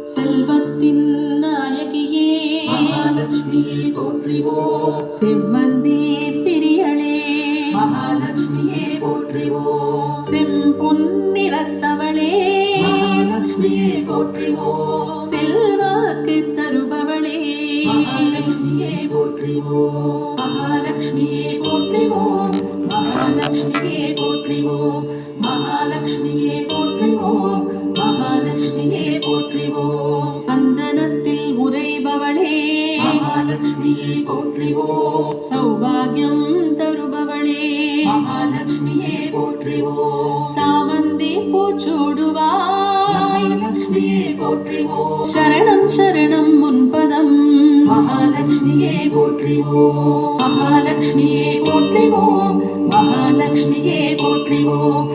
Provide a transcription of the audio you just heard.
செல்வத்தின் நாயகியே மகாலட்சுமியே போற்றிவோம். செவ்வந்தி பிரியளே மகாலட்சுமியே போற்றிவோம். செம்பொன்னிறத்தவளே மகாலட்சுமியே போற்றிவோம். செல்வாக்கு தருபவளே மகாலட்சுமியே போற்றிவோம். மகாலட்சுமியே போற்றிவோம். மகாலட்சுமியே போற்றிவோம். மகாலட்சுமியே போற்றிவோம். மகாலட்சுமியே போற்றிவோம். சந்தனத்தில் உறைபவளே மகாலட்சுமியே போற்றிவோம். சௌபாகியம் தருபவளே மகாலட்சுமியே போற்றிவோம். சாமந்தி பூச்சூடுவாய் மகாலட்சுமியே போற்றிவோம். சரணம் சரணம் முன்பதம் மகாலட்சுமியே போற்றிவோம். மகாலட்சுமியே போற்றிவோம். மகாலட்சுமியே போற்றிவோம்.